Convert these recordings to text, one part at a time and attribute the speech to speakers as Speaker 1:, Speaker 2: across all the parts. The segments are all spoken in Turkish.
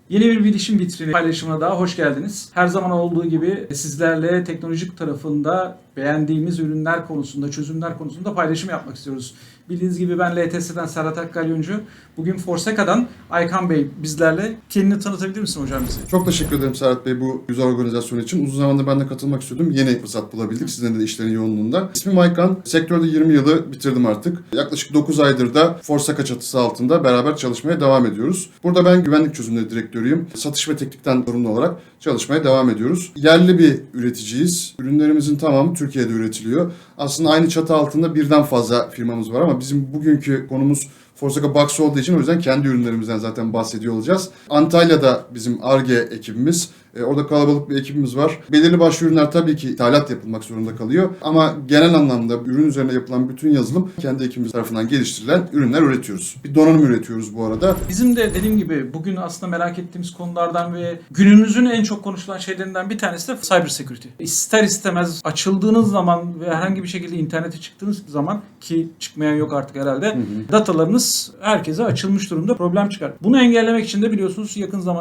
Speaker 1: Yeni bir bilişim vitrini paylaşımına daha hoş geldiniz. Her zaman olduğu gibi sizlerle teknolojik tarafında beğendiğimiz ürünler konusunda, çözümler konusunda paylaşım yapmak istiyoruz. Bildiğiniz gibi ben LTS'den Serhat Akkalyoncu. Bugün Forseka'dan Aykan Bey bizlerle. Kendini tanıtabilir misin hocam bize?
Speaker 2: Çok teşekkür ederim Serhat Bey bu güzel organizasyon için. Uzun zamandır ben de katılmak istiyordum. Yeni fırsat bulabildik sizlerin de işlerin yoğunluğunda. İsmim Aykan. Sektörde 20 yılı bitirdim artık. Yaklaşık 9 aydır da Forseka çatısı altında beraber çalışmaya devam ediyoruz. Burada ben güvenlik çözümleri direktörüyüm. Satış ve teknikten sorumlu olarak çalışmaya devam ediyoruz. Yerli bir üreticiyiz. Ürünlerimizin tamamı Türkiye'de üretiliyor. Aslında aynı çatı altında birden fazla firmamız var ama bizim bugünkü konumuz Forseka Box olduğu için o yüzden kendi ürünlerimizden zaten bahsediyor olacağız. Antalya'da bizim Ar-Ge ekibimiz. Orada kalabalık bir ekibimiz var. Belirli başlı ürünler tabii ki ithalat yapılmak zorunda kalıyor. Ama genel anlamda ürün üzerine yapılan bütün yazılım kendi ekibimiz tarafından geliştirilen ürünler üretiyoruz. Bir donanım üretiyoruz bu arada.
Speaker 1: Bizim de dediğim gibi bugün aslında merak ettiğimiz konulardan ve günümüzün en çok konuşulan şeylerinden bir tanesi de cyber security. İster istemez açıldığınız zaman ve herhangi bir şekilde internete çıktığınız zaman, ki çıkmayan yok artık herhalde, datalarınız herkese açılmış durumda, problem çıkar. Bunu engellemek için de biliyorsunuz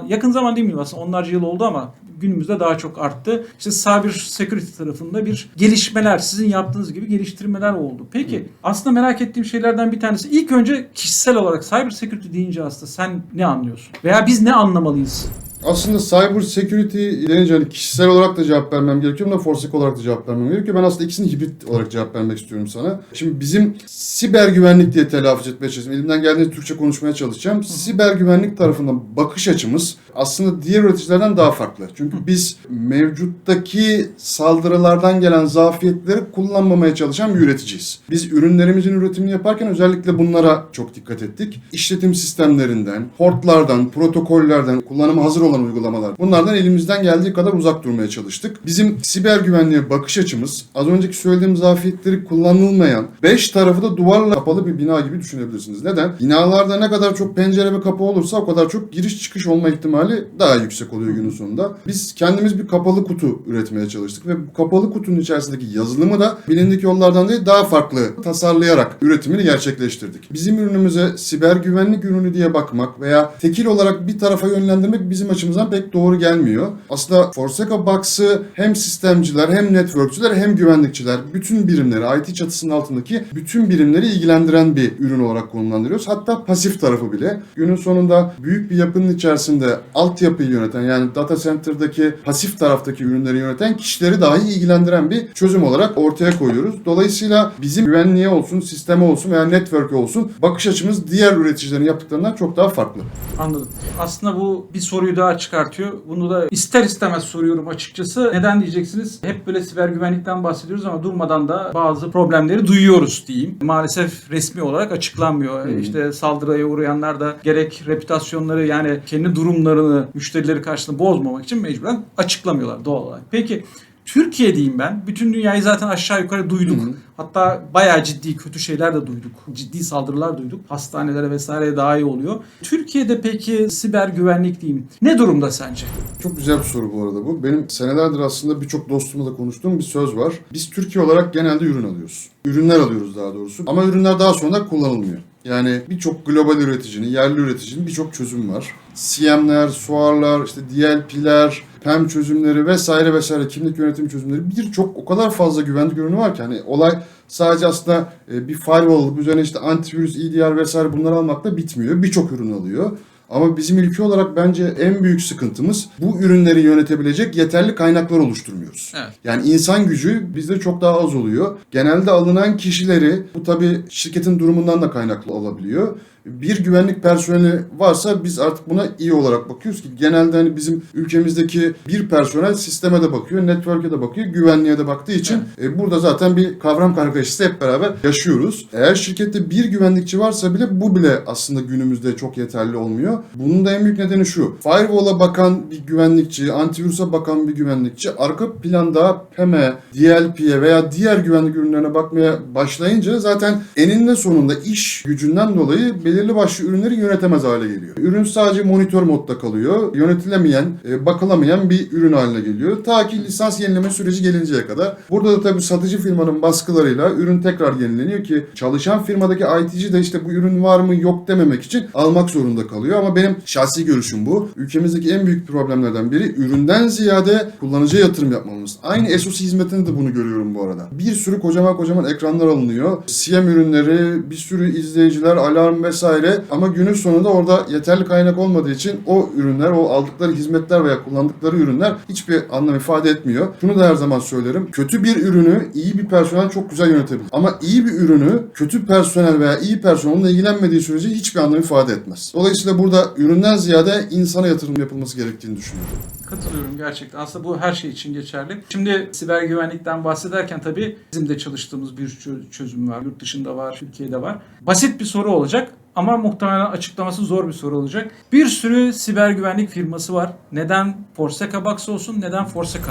Speaker 1: yakın zaman değil mi aslında, onlarca yıl oldu ama günümüzde daha çok arttı. İşte cyber security tarafında bir gelişmeler, sizin yaptığınız gibi geliştirmeler oldu. Peki aslında merak ettiğim şeylerden bir tanesi, ilk önce kişisel olarak cyber security deyince aslında sen ne anlıyorsun? Veya biz ne anlamalıyız?
Speaker 2: Aslında cyber security denince hani kişisel olarak da cevap vermem gerekiyor ama Forseka olarak da cevap vermem gerekiyor. Ben aslında ikisini hibrit olarak cevap vermek istiyorum sana. Şimdi bizim siber güvenlik diye telaffuz etmeye çalışacağım. Elimden geldiğince Türkçe konuşmaya çalışacağım. Siber güvenlik tarafından bakış açımız aslında diğer üreticilerden daha farklı. Çünkü biz mevcuttaki saldırılardan gelen zafiyetleri kullanmamaya çalışan bir üreticiyiz. Biz ürünlerimizin üretimini yaparken özellikle bunlara çok dikkat ettik. İşletim sistemlerinden, portlardan, protokollerden, kullanıma hazır olan uygulamalar. Bunlardan elimizden geldiği kadar uzak durmaya çalıştık. Bizim siber güvenliğe bakış açımız, az önceki söylediğim zafiyetleri kullanılmayan, 5 tarafı da duvarla kapalı bir bina gibi düşünebilirsiniz. Neden? Binalarda ne kadar çok pencere ve kapı olursa o kadar çok giriş çıkış olma ihtimali daha yüksek oluyor günün sonunda. Biz kendimiz bir kapalı kutu üretmeye çalıştık ve bu kapalı kutunun içerisindeki yazılımı da bilindik yollardan değil daha farklı tasarlayarak üretimini gerçekleştirdik. Bizim ürünümüze siber güvenlik ürünü diye bakmak veya tekil olarak bir tarafa yönlendirmek bizim açımızdan pek doğru gelmiyor. Aslında Forseka Box'ı hem sistemciler hem networkçüler hem güvenlikçiler bütün birimleri, IT çatısının altındaki bütün birimleri ilgilendiren bir ürün olarak konumlandırıyoruz. Hatta pasif tarafı bile. Günün sonunda büyük bir yapının içerisinde altyapıyı yöneten, yani data center'daki pasif taraftaki ürünleri yöneten kişileri dahi ilgilendiren bir çözüm olarak ortaya koyuyoruz. Dolayısıyla bizim güvenliğe olsun, sisteme olsun veya network'e olsun bakış açımız diğer üreticilerin yaptıklarından çok daha farklı.
Speaker 1: Anladım. Aslında bu bir soruyu daha çıkartıyor. Bunu da ister istemez soruyorum açıkçası. Neden diyeceksiniz? Hep böyle siber güvenlikten bahsediyoruz ama durmadan da bazı problemleri duyuyoruz diyeyim. Maalesef resmi olarak açıklanmıyor. İşte saldırıya uğrayanlar da gerek reputasyonları, yani kendi durumlarını müşterileri karşısında bozmamak için mecburen açıklamıyorlar doğal olarak. Peki Türkiye diyeyim ben. Bütün dünyayı zaten aşağı yukarı duyduk. Hatta bayağı ciddi kötü şeyler de duyduk. Ciddi saldırılar duyduk. Hastanelere vesaireye daha iyi oluyor. Türkiye'de peki siber güvenlik diyeyim, ne durumda sence?
Speaker 2: Çok güzel bir soru bu arada bu. Benim senelerdir aslında birçok dostumla da konuştuğum bir söz var. Biz Türkiye olarak genelde ürün alıyoruz. Ürünler alıyoruz daha doğrusu. Ama ürünler daha sonra kullanılmıyor. Yani birçok global üreticinin, yerli üreticinin birçok çözüm var. CM'ler, SOAR'lar, işte DLP'ler, PEM çözümleri vesaire vesaire, kimlik yönetimi çözümleri, birçok o kadar fazla güvenlik ürünü var ki hani olay sadece aslında bir firewall, üzerine işte antivirüs, EDR vesaire bunları almakla bitmiyor. Birçok ürün alıyor. Ama bizim ülke olarak bence en büyük sıkıntımız bu ürünleri yönetebilecek yeterli kaynaklar oluşturmuyoruz.
Speaker 1: Evet.
Speaker 2: Yani insan gücü bizde çok daha az oluyor. Genelde alınan kişileri, bu tabii şirketin durumundan da kaynaklı olabiliyor. Bir güvenlik personeli varsa biz artık buna iyi olarak bakıyoruz ki genelde hani bizim ülkemizdeki bir personel sisteme de bakıyor, network'e de bakıyor, güvenliğe de baktığı için burada zaten bir kavram kargaşası hep beraber yaşıyoruz. Eğer şirkette bir güvenlikçi varsa bile bu bile aslında günümüzde çok yeterli olmuyor. Bunun da en büyük nedeni şu: firewall'a bakan bir güvenlikçi, antivirüse bakan bir güvenlikçi arka planda PEM'e, DLP'ye veya diğer güvenlik ürünlerine bakmaya başlayınca zaten eninde sonunda iş gücünden dolayı belirli başlı ürünleri yönetemez hale geliyor. Ürün sadece monitör modda kalıyor. Yönetilemeyen, bakılamayan bir ürün haline geliyor. Ta ki lisans yenileme süreci gelinceye kadar. Burada da tabii satıcı firmanın baskılarıyla ürün tekrar yenileniyor ki çalışan firmadaki IT'ci de işte bu ürün var mı yok dememek için almak zorunda kalıyor. Ama ama benim şahsi görüşüm bu. Ülkemizdeki en büyük problemlerden biri üründen ziyade kullanıcıya yatırım yapmamız. Aynı SOC hizmetinde de bunu görüyorum bu arada. Bir sürü kocaman ekranlar alınıyor. CM ürünleri, bir sürü izleyiciler, alarm vesaire ama günün sonunda orada yeterli kaynak olmadığı için o ürünler, o aldıkları hizmetler veya kullandıkları ürünler hiçbir anlam ifade etmiyor. Şunu da her zaman söylerim. Kötü bir ürünü iyi bir personel çok güzel yönetebilir. Ama iyi bir ürünü kötü personel veya iyi personel onunla ilgilenmediği sürece hiçbir anlam ifade etmez. Dolayısıyla burada üründen ziyade insana yatırım yapılması gerektiğini düşünüyorum.
Speaker 1: Katılıyorum gerçekten. Aslında bu her şey için geçerli. Şimdi siber güvenlikten bahsederken tabii bizim de çalıştığımız bir çözüm var. Yurt dışında var, Türkiye'de var. Basit bir soru olacak ama muhtemelen açıklaması zor bir soru olacak. Bir sürü siber güvenlik firması var. Neden Forsaca Box olsun, neden Forsaca?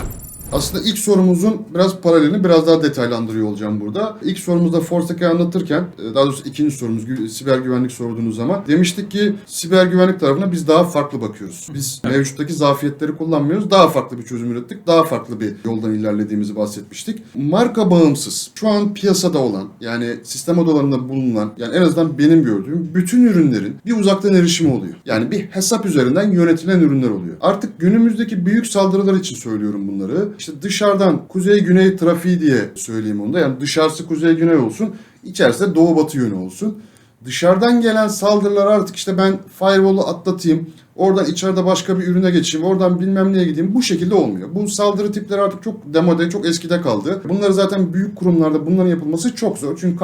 Speaker 2: Aslında ilk sorumuzun biraz paralelini biraz daha detaylandırıyor olacağım burada. İlk sorumuzda Forsaca'yı anlatırken, daha doğrusu ikinci sorumuz siber güvenlik sorduğunuz zaman demiştik ki siber güvenlik tarafına biz daha farklı bakıyoruz. Biz mevcuttaki zafiyetleri kullanmıyoruz. Daha farklı bir çözüm ürettik. Daha farklı bir yoldan ilerlediğimizi bahsetmiştik. Marka bağımsız, şu an piyasada olan yani sistem odalarında bulunan yani en azından benim gördüğüm bütün ürünlerin bir uzaktan erişimi oluyor. Yani bir hesap üzerinden yönetilen ürünler oluyor. Artık günümüzdeki büyük saldırılar için söylüyorum bunları. İşte dışarıdan kuzey-güney trafiği diye söyleyeyim onu da. Yani dışarısı kuzey-güney olsun, içerisi de doğu-batı yönü olsun. Dışarıdan gelen saldırılar artık işte ben firewall'u atlatayım, oradan içeride başka bir ürüne geçeyim, oradan bilmem neye gideyim. Bu şekilde olmuyor. Bu saldırı tipleri artık çok demode, çok eskide kaldı. Bunları zaten büyük kurumlarda bunların yapılması çok zor. Çünkü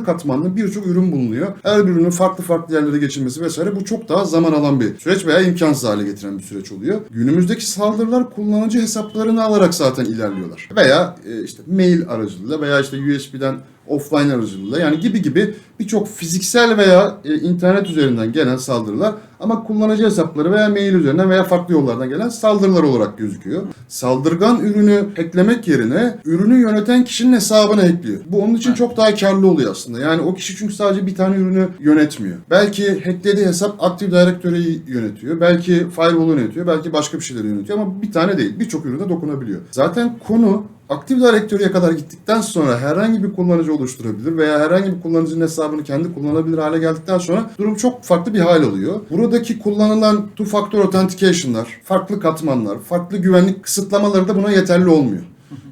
Speaker 2: katmanlı birçok ürün bulunuyor. Her bir ürünün farklı yerlere geçilmesi vesaire bu çok daha zaman alan bir süreç veya imkansız hale getiren bir süreç oluyor. Günümüzdeki saldırılar kullanıcı hesaplarını alarak zaten ilerliyorlar. Veya işte mail aracılığıyla veya işte USB'den offline aracılığıyla yani gibi birçok fiziksel veya internet üzerinden gelen saldırılar ama kullanıcı hesapları veya mail üzerinden veya farklı yollardan gelen saldırılar olarak gözüküyor. Saldırgan ürünü hacklemek yerine ürünü yöneten kişinin hesabını hackliyor. Bu onun için çok daha karlı oluyor aslında. Yani o kişi çünkü sadece bir tane ürünü yönetmiyor. Belki hacklediği hesap Active Directory'yi yönetiyor. Belki firewall'u yönetiyor. Belki başka bir şeyleri yönetiyor ama bir tane değil. Birçok ürüne dokunabiliyor. Zaten konu Active Directory'ye kadar gittikten sonra herhangi bir kullanıcı oluşturabilir veya herhangi bir kullanıcının hesabını kendi kullanabilir hale geldikten sonra durum çok farklı bir hal alıyor. Buradaki kullanılan two-factor authentication'lar, farklı katmanlar, farklı güvenlik kısıtlamaları da buna yeterli olmuyor.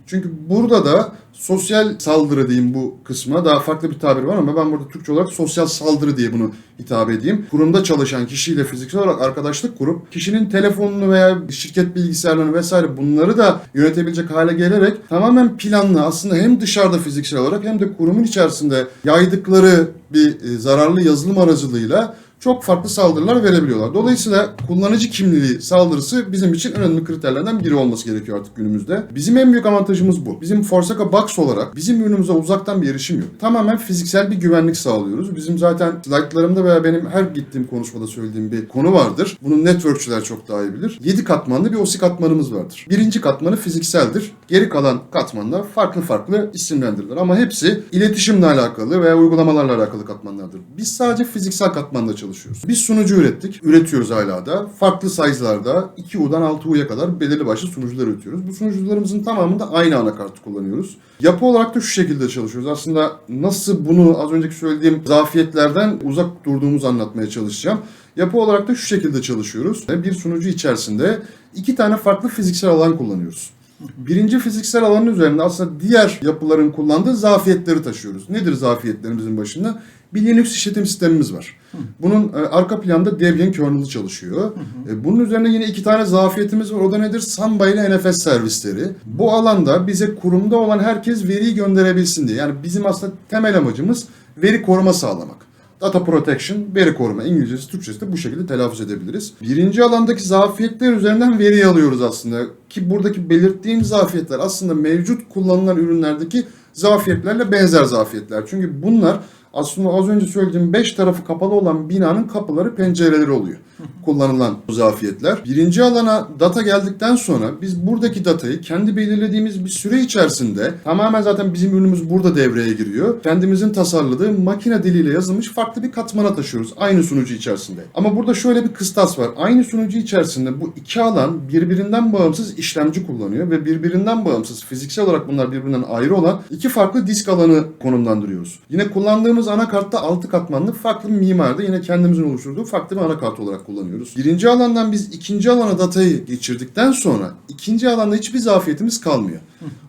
Speaker 2: Çünkü burada da sosyal saldırı diyeyim bu kısma. Daha farklı bir tabir var ama ben burada Türkçe olarak sosyal saldırı diye bunu hitap edeyim. Kurumda çalışan kişiyle fiziksel olarak arkadaşlık kurup kişinin telefonunu veya şirket bilgisayarlarını vesaire bunları da yönetebilecek hale gelerek tamamen planlı aslında hem dışarıda fiziksel olarak hem de kurumun içerisinde yaydıkları bir zararlı yazılım aracılığıyla çok farklı saldırılar verebiliyorlar. Dolayısıyla kullanıcı kimliği saldırısı bizim için önemli kriterlerden biri olması gerekiyor artık günümüzde. Bizim en büyük avantajımız bu. Bizim Forsaca Box olarak bizim ürünümüze uzaktan bir erişim yok. Tamamen fiziksel bir güvenlik sağlıyoruz. Bizim zaten slaytlarımda veya benim her gittiğim konuşmada söylediğim bir konu vardır. Bunu networkçüler çok daha iyi bilir. 7 katmanlı bir OSI katmanımız vardır. Birinci katmanı fizikseldir. Geri kalan katmanlar farklı isimlendirilir. Ama hepsi iletişimle alakalı veya uygulamalarla alakalı katmanlardır. Biz sadece fiziksel katmanda çalışıyoruz. Biz sunucu üretiyoruz hala da. Farklı size'larda 2U'dan 6U'ya kadar belirli başlı sunucular üretiyoruz. Bu sunucularımızın tamamında aynı anakartı kullanıyoruz. Yapı olarak da şu şekilde çalışıyoruz. Aslında nasıl bunu az önceki söylediğim zafiyetlerden uzak durduğumuzu anlatmaya çalışacağım. Yapı olarak da şu şekilde çalışıyoruz. Bir sunucu içerisinde 2 tane farklı fiziksel alan kullanıyoruz. Birinci fiziksel alanın üzerinde aslında diğer yapıların kullandığı zafiyetleri taşıyoruz. Nedir zafiyetlerimizin başında? Bir Linux işletim sistemimiz var. Bunun arka planda Debian kernel'ı çalışıyor. Bunun üzerine yine 2 tane zafiyetimiz var. O da nedir? Samba ile NFS servisleri. Bu alanda bize kurumda olan herkes veriyi gönderebilsin diye. Yani bizim aslında temel amacımız veri koruma sağlamak. Data protection, veri koruma. İngilizcesi, Türkçesi de bu şekilde telaffuz edebiliriz. Birinci alandaki zafiyetler üzerinden veri alıyoruz aslında. Ki buradaki belirttiğim zafiyetler aslında mevcut kullanılan ürünlerdeki zafiyetlerle benzer zafiyetler. Çünkü bunlar aslında az önce söylediğim 5 tarafı kapalı olan binanın kapıları, pencereleri oluyor. Kullanılan bu zafiyetler. Birinci alana data geldikten sonra biz buradaki datayı kendi belirlediğimiz bir süre içerisinde tamamen zaten bizim ürünümüz burada devreye giriyor. Kendimizin tasarladığı makine diliyle yazılmış farklı bir katmana taşıyoruz aynı sunucu içerisinde. Ama burada şöyle bir kıstas var. Aynı sunucu içerisinde bu 2 alan birbirinden bağımsız işlemci kullanıyor ve birbirinden bağımsız fiziksel olarak bunlar birbirinden ayrı olan 2 farklı disk alanı konumlandırıyoruz. Yine kullandığımız kullandığımız anakartta 6 katmanlı farklı bir mimarda yine kendimizin oluşturduğu farklı bir anakart olarak kullanıyoruz. Birinci alandan biz ikinci alana datayı geçirdikten sonra ikinci alanda hiçbir zafiyetimiz kalmıyor.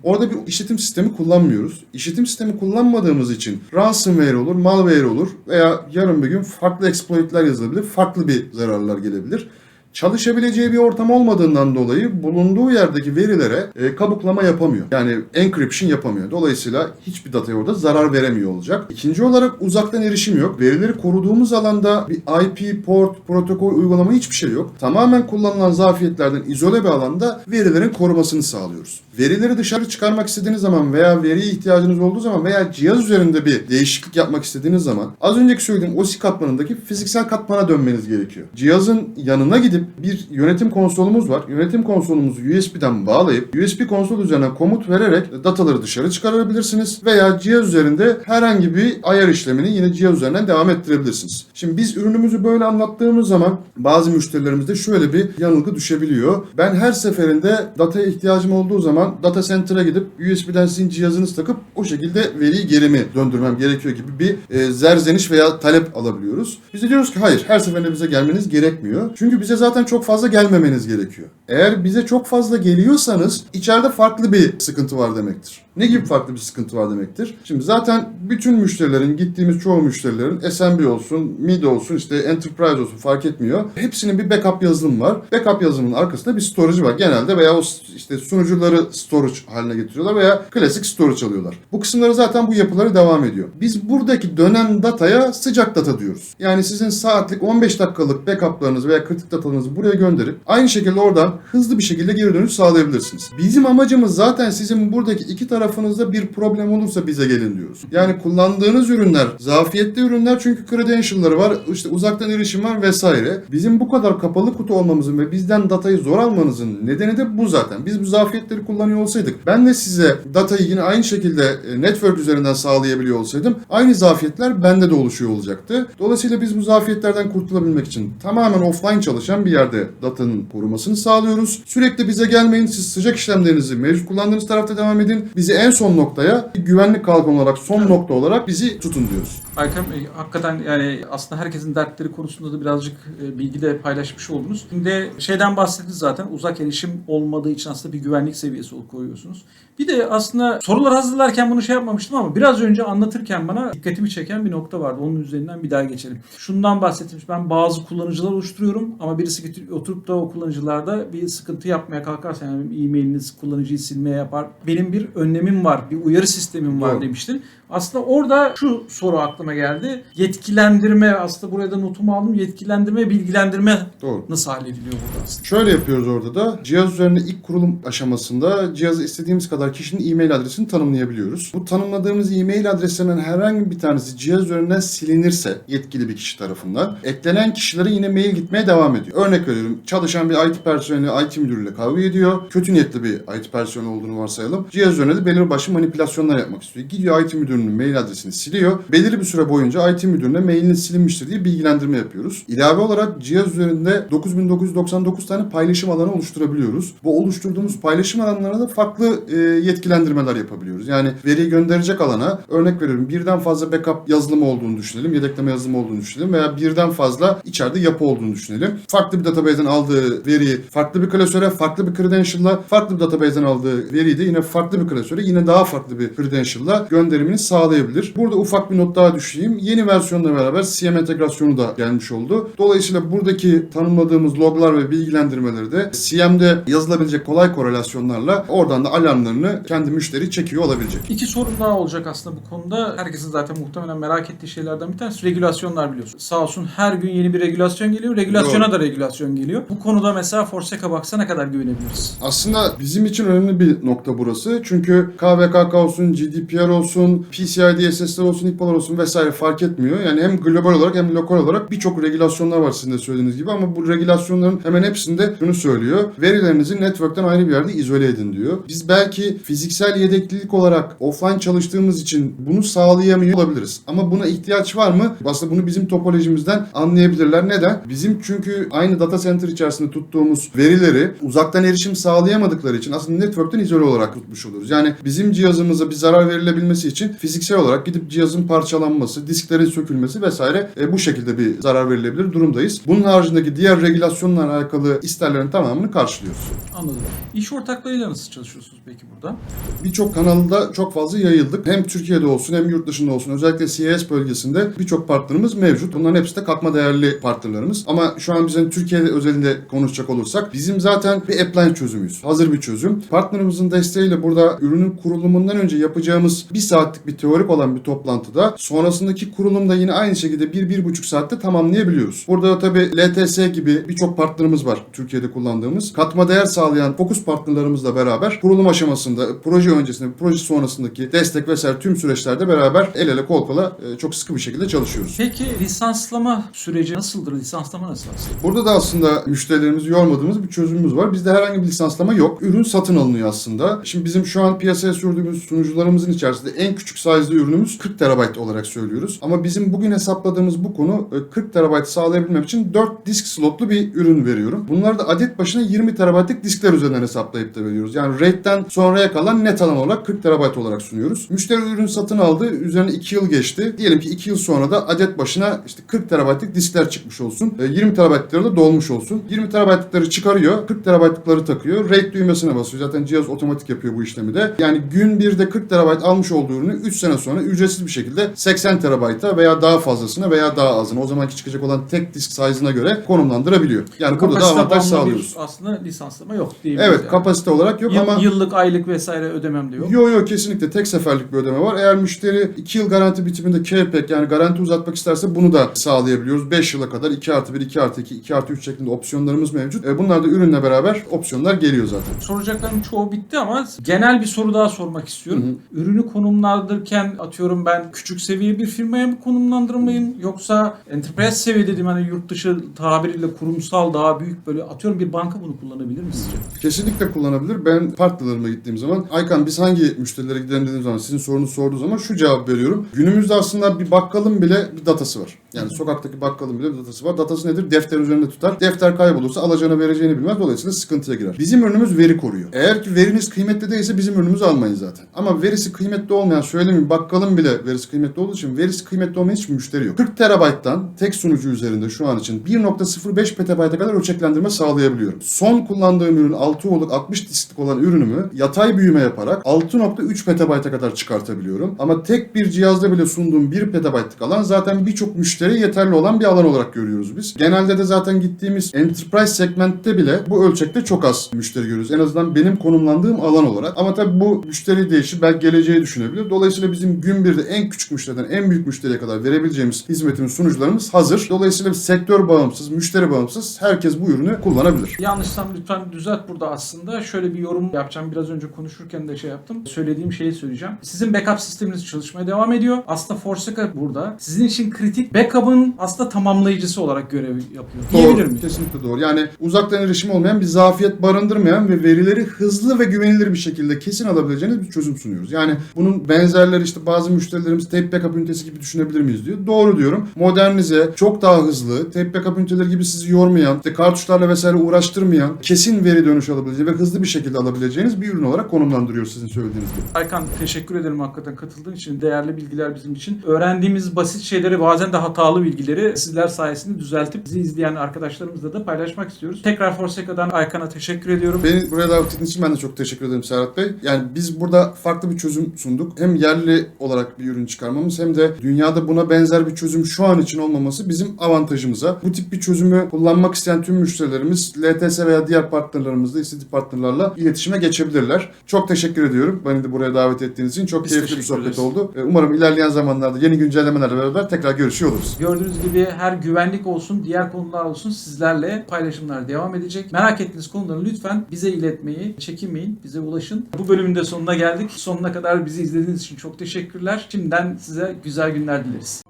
Speaker 2: Orada bir işletim sistemi kullanmıyoruz. İşletim sistemi kullanmadığımız için ransomware olur, malware olur veya yarın bir gün farklı exploit'ler yazılabilir, farklı bir zararlar gelebilir. Çalışabileceği bir ortam olmadığından dolayı bulunduğu yerdeki verilere kabuklama yapamıyor. Yani encryption yapamıyor. Dolayısıyla hiçbir dataya orada zarar veremiyor olacak. İkinci olarak uzaktan erişim yok. Verileri koruduğumuz alanda bir IP, port, protokol uygulama hiçbir şey yok. Tamamen kullanılan zafiyetlerden izole bir alanda verilerin korumasını sağlıyoruz. Verileri dışarı çıkarmak istediğiniz zaman veya veriye ihtiyacınız olduğu zaman veya cihaz üzerinde bir değişiklik yapmak istediğiniz zaman az önceki söylediğim OSI katmanındaki fiziksel katmana dönmeniz gerekiyor. Cihazın yanına gidip bir yönetim konsolumuz var. Yönetim konsolumuzu USB'den bağlayıp USB konsol üzerine komut vererek dataları dışarı çıkarabilirsiniz veya cihaz üzerinde herhangi bir ayar işlemini yine cihaz üzerinden devam ettirebilirsiniz. Şimdi biz ürünümüzü böyle anlattığımız zaman bazı müşterilerimizde şöyle bir yanılgı düşebiliyor. Ben her seferinde dataya ihtiyacım olduğu zaman data center'a gidip USB'den sizin cihazınızı takıp o şekilde veriyi geri mi döndürmem gerekiyor gibi bir zerzeniş veya talep alabiliyoruz. Biz de diyoruz ki hayır, her seferinde bize gelmeniz gerekmiyor. Çünkü bize zaten çok fazla gelmemeniz gerekiyor. Eğer bize çok fazla geliyorsanız içeride farklı bir sıkıntı var demektir. Ne gibi farklı bir sıkıntı var demektir? Şimdi zaten bütün müşterilerin, gittiğimiz çoğu müşterilerin SMB olsun, mid olsun, işte enterprise olsun fark etmiyor. Hepsinin bir backup yazılımı var. Backup yazılımının arkasında bir storage var. Genelde veya o işte sunucuları storage haline getiriyorlar veya klasik storage alıyorlar. Bu kısımları zaten bu yapıları devam ediyor. Biz buradaki dönen dataya sıcak data diyoruz. Yani sizin saatlik 15 dakikalık backuplarınızı veya kritik datalarınızı buraya gönderip aynı şekilde oradan hızlı bir şekilde geri dönüş sağlayabilirsiniz. Bizim amacımız zaten sizin buradaki iki tarafınızda bir problem olursa bize gelin diyoruz. Yani kullandığınız ürünler zafiyetli ürünler çünkü credential'ları var, işte uzaktan erişim var vesaire. Bizim bu kadar kapalı kutu olmamızın ve bizden datayı zor almanızın nedeni de bu zaten. Biz bu zafiyetleri kullanıyor olsaydık, ben de size datayı yine aynı şekilde network üzerinden sağlayabiliyor olsaydım, aynı zafiyetler bende de oluşuyor olacaktı. Dolayısıyla biz bu zafiyetlerden kurtulabilmek için tamamen offline çalışan bir yerde datanın korumasını sağlıyoruz. Sürekli bize gelmeyin, siz sıcak işlemlerinizi mevcut kullandığınız tarafta devam edin. Bizi en son noktaya güvenlik kalkanı olarak, son nokta olarak bizi tutun diyoruz.
Speaker 1: Hakan, hakikaten yani aslında herkesin dertleri konusunda da birazcık bilgi de paylaşmış oldunuz. Şimdi şeyden bahsettiniz zaten, uzak erişim olmadığı için aslında bir güvenlik seviyesi koyuyorsunuz. Bir de aslında sorular hazırlarken bunu şey yapmamıştım ama biraz önce anlatırken bana dikkatimi çeken bir nokta vardı. Onun üzerinden bir daha geçelim. Şundan bahsetmiş, ben bazı kullanıcılar oluşturuyorum ama birisi oturup da o kullanıcılarda bir sıkıntı yapmaya kalkarsa, yani e-mailiniz kullanıcıyı silmeye yapar. Benim bir önlemim var, bir uyarı sistemim var demiştin. Aslında orada şu soru aklıma geldi. Yetkilendirme, aslında buraya da notumu aldım. Yetkilendirme, bilgilendirme nasıl hallediliyor burada aslında?
Speaker 2: Şöyle yapıyoruz orada da. Cihaz üzerinde ilk kurulum aşamasında cihazı istediğimiz kadar kişinin e-mail adresini tanımlayabiliyoruz. Bu tanımladığımız e-mail adreslerinden herhangi bir tanesi cihaz üzerinden silinirse yetkili bir kişi tarafından, eklenen kişilere yine mail gitmeye devam ediyor. Örnek veriyorum, çalışan bir IT personeli IT müdürüyle kavga ediyor. Kötü niyetli bir IT personeli olduğunu varsayalım. Cihaz üzerinde de belirli başlı manipülasyonlar yapmak istiyor. Gidiyor IT müdürünün mail adresini siliyor. Belirli bir süre boyunca IT müdürüne mailiniz silinmiştir diye bilgilendirme yapıyoruz. İlave olarak cihaz üzerinde 9999 tane paylaşım alanı oluşturabiliyoruz. Bu oluşturduğumuz paylaşım alanlarına da farklı yetkilendirmeler yapabiliyoruz. Yani veriyi gönderecek alana, örnek veriyorum, birden fazla backup yazılımı olduğunu düşünelim, yedekleme yazılımı olduğunu düşünelim veya birden fazla içeride yapı olduğunu düşünelim. Farklı bir database'den aldığı veriyi farklı bir klasöre, farklı bir credential'la, farklı bir database'den aldığı veriyi de yine farklı bir klasöre, yine daha farklı bir credential'la gönderimini sağlayabilir. Burada ufak bir not daha düşeyim. Yeni versiyonla beraber CM entegrasyonu da gelmiş oldu. Dolayısıyla buradaki tanımladığımız loglar ve bilgilendirmeleri de CM'de yazılabilecek kolay korelasyonlarla oradan da alarmlarını kendi müşteri çekiyor olabilecek.
Speaker 1: İki sorum daha olacak aslında bu konuda. Herkesin zaten muhtemelen merak ettiği şeylerden bir tanesi regülasyonlar, biliyorsun. Sağ olsun her gün yeni bir regülasyon geliyor. Regülasyona da regülasyon geliyor. Bu konuda mesela Forseka baksa ne kadar güvenebiliriz?
Speaker 2: Aslında bizim için önemli bir nokta burası. Çünkü KVKK olsun, GDPR olsun, PCI DSS'ler olsun, HIPAA'lar olsun vesaire fark etmiyor. Yani hem global olarak hem lokal olarak birçok regülasyonlar var sizin de söylediğiniz gibi ama bu regülasyonların hemen hepsinde şunu söylüyor. Verilerinizi network'ten ayrı bir yerde izole edin diyor. Biz belki fiziksel yedeklilik olarak offline çalıştığımız için bunu sağlayamıyor olabiliriz. Ama buna ihtiyaç var mı? Aslında bunu bizim topolojimizden anlayabilirler. Neden? Bizim çünkü aynı data center içerisinde tuttuğumuz verileri uzaktan erişim sağlayamadıkları için aslında network'ten izole olarak tutmuş oluruz. Yani bizim cihazımıza bir zarar verilebilmesi için fiziksel olarak gidip cihazın parçalanması, disklerin sökülmesi vesaire bu şekilde bir zarar verilebilir durumdayız. Bunun haricindeki diğer regülasyonla alakalı isterlerin tamamını karşılıyoruz.
Speaker 1: Anladım. İş ortaklarıyla nasıl çalışıyorsunuz peki burada?
Speaker 2: Birçok kanalda çok fazla yayıldık. Hem Türkiye'de olsun hem yurt dışında olsun. Özellikle CIS bölgesinde birçok partnerimiz mevcut. Bunların hepsi de katma değerli partnerlerimiz. Ama şu an bizim Türkiye özelinde konuşacak olursak bizim zaten bir appline çözümüyüz. Hazır bir çözüm. Partnerimizin desteğiyle burada ürünün kurulumundan önce yapacağımız 1 saatlik bir teorik olan bir toplantıda sonrasındaki kurulumda yine aynı şekilde 1-1,5 saatte tamamlayabiliyoruz. Burada tabii LTS gibi birçok partnerimiz var Türkiye'de kullandığımız. Katma değer sağlayan fokus partnerlerimizle beraber kurulum aşamasında, proje öncesinde, proje sonrasındaki destek vesaire tüm süreçlerde beraber el ele kol kola çok sıkı bir şekilde çalışıyoruz.
Speaker 1: Peki lisanslama süreci nasıldır? Lisanslama nasıl aslında?
Speaker 2: Burada da aslında müşterilerimizi yormadığımız bir çözümümüz var. Bizde herhangi bir lisanslama yok. Ürün satın alınıyor aslında. Şimdi bizim şu an piyasaya sürdüğümüz sunucularımızın içerisinde en küçük size'lı ürünümüz 40 TB olarak söylüyoruz. Ama bizim bugün hesapladığımız bu konu 40 TB sağlayabilmem için 4 disk slotlu bir ürün veriyorum. Bunları da adet başına 20 TB'lik diskler üzerinden hesaplayıp da veriyoruz. Yani RAID'den sonraya kalan net alan olarak 40 TB olarak sunuyoruz. Müşteri ürün satın aldı. Üzerine 2 yıl geçti. Diyelim ki 2 yıl sonra da adet başına işte 40 TB'lik diskler çıkmış olsun. 20 TB'likleri de dolmuş olsun. 20 TB'likleri çıkarıyor. 40 TB'likları takıyor. RAID düğmesine basıyor. Zaten cihaz otomatik yapıyor bu işlemi de. Yani gün birde 40 TB almış olduğu ürünü 3 sene sonra ücretsiz bir şekilde 80 TB'a veya daha fazlasına veya daha azına o zamanki çıkacak olan tek disk size'ına göre konumlandırabiliyor. Yani burada da avantaj sağlıyoruz.
Speaker 1: Aslında lisanslama yok değil
Speaker 2: Evet,
Speaker 1: yani.
Speaker 2: kapasite olarak yok ama
Speaker 1: Yıllık, aylık vesaire ödemem de yok.
Speaker 2: Yok kesinlikle tek seferlik bir ödeme var. Eğer müşteri 2 yıl garanti bitiminde carryback yani garanti uzatmak isterse bunu da sağlayabiliyoruz. 5 yıla kadar 2+1, 2+2, 2+3 şeklinde opsiyonlarımız mevcut. Bunlar da ürünle beraber opsiyonlar geliyor zaten.
Speaker 1: Soracaklarım çoğu bitti ama genel bir soru daha sormak istiyorum. Ürünü konumlandırırken atıyorum ben küçük seviye bir firmaya mı konumlandırmayayım yoksa enterprise seviye dediğim hani yurt dışı tabiriyle kurumsal daha büyük böyle atıyorum bir banka bunu kullanabilir mi sizce?
Speaker 2: Kesinlikle kullanabilir. Ben partnerlerime gittiğim zaman Aykan biz hangi müşterilere gidelim dediğim zaman sizin sorunuzu sorduğu zaman şu cevap veriyorum. Günümüzde aslında bir bakkalın bile bir datası var. Yani sokaktaki bakkalın bile bir datası var. Datası nedir? Defter üzerinde tutar. Defter kaybolursa alacağını vereceğini bilmez. Dolayısıyla sıkıntıya girer. Bizim ürünümüz veri koruyor. Eğer ki veriniz kıymetli değilse bizim ürünümüzü almayın zaten. Ama verisi kıymetli olmayan söylemeyeyim bakkalın bile verisi kıymetli olduğu için verisi kıymetli olmayan hiçbir müşteri yok. 40 TB'dan tek sunucu üzerinde şu an için 1.05 PB'a kadar ölçeklendirme sağlayabiliyorum. Son kullandığım ürün 6 oluk 60 disklik olan ürünümü yatay büyüme yaparak 6.3 PB'a kadar çıkartabiliyorum. Ama tek bir cihazda bile sunduğum 1 PB'lık alan zaten birçok müşteri yeterli olan bir alan olarak görüyoruz biz. Genelde de zaten gittiğimiz enterprise segmentte bile bu ölçekte çok az müşteri görüyoruz. En azından benim konumlandığım alan olarak. Ama tabii bu müşteri değişir. Belki geleceği düşünebilir. Dolayısıyla bizim gün birde en küçük müşteriden en büyük müşteriye kadar verebileceğimiz hizmetimiz, sunucularımız hazır. Dolayısıyla sektör bağımsız, müşteri bağımsız herkes bu ürünü kullanabilir.
Speaker 1: Yanlışsam lütfen düzelt burada aslında. Şöyle bir yorum yapacağım. Biraz önce konuşurken de şey yaptım. Söylediğim şeyi söyleyeceğim. Sizin backup sisteminiz çalışmaya devam ediyor. Aslında Forsaca burada sizin için kritik backup'ın aslında tamamlayıcısı olarak görev yapıyor. Diyebilir
Speaker 2: Doğru,
Speaker 1: miyim?
Speaker 2: kesinlikle doğru. Yani uzaktan erişim olmayan bir zafiyet barındırmayan ve verileri hızlı ve güvenilir bir şekilde kesin alabileceğiniz bir çözüm sunuyoruz. Yani bunun benzerleri işte bazı müşterilerimiz tape backup ünitesi gibi düşünebilir miyiz diyor. Doğru diyorum. Modernize, çok daha hızlı, tape backup üniteleri gibi sizi yormayan, işte kartuşlarla vesaire uğraştırmayan, kesin veri dönüşü alabileceği ve hızlı bir şekilde alabileceğiniz bir ürün olarak konumlandırıyoruz sizin söylediğiniz gibi.
Speaker 1: Aykan teşekkür ederim hakikaten katıldığın için. Değerli bilgiler bizim için. Öğrendiğimiz basit şeyleri bazen de hatalı bilgileri sizler sayesinde düzeltip bizi izleyen arkadaşlarımızla da paylaşmak istiyoruz. Tekrar Forsaca'dan Aykan'a teşekkür ediyorum.
Speaker 2: Beni buraya davet ettiğiniz için ben de çok teşekkür ederim Serhat Bey. Yani biz burada farklı bir çözüm sunduk. Hem yerli olarak bir ürün çıkarmamız hem de dünyada buna benzer bir çözüm şu an için olmaması bizim avantajımıza. Bu tip bir çözümü kullanmak isteyen tüm müşterilerimiz LTS veya diğer partnerlerimizle, istediği partnerlerle iletişime geçebilirler. Çok teşekkür ediyorum. Beni de buraya davet ettiğiniz için. Çok
Speaker 1: Biz
Speaker 2: keyifli bir
Speaker 1: teşekkür
Speaker 2: sohbet
Speaker 1: ederiz.
Speaker 2: oldu. Umarım ilerleyen zamanlarda yeni güncellemelerle beraber tekrar görüşüyor oluruz.
Speaker 1: Gördüğünüz gibi her güvenlik olsun, diğer konular olsun sizlerle paylaşımlar devam edecek. Merak ettiğiniz konuları lütfen bize iletmeyi, çekinmeyin, bize ulaşın. Bu bölümün de sonuna geldik. Sonuna kadar bizi izlediğiniz için çok teşekkürler. Şimdiden size güzel günler dileriz.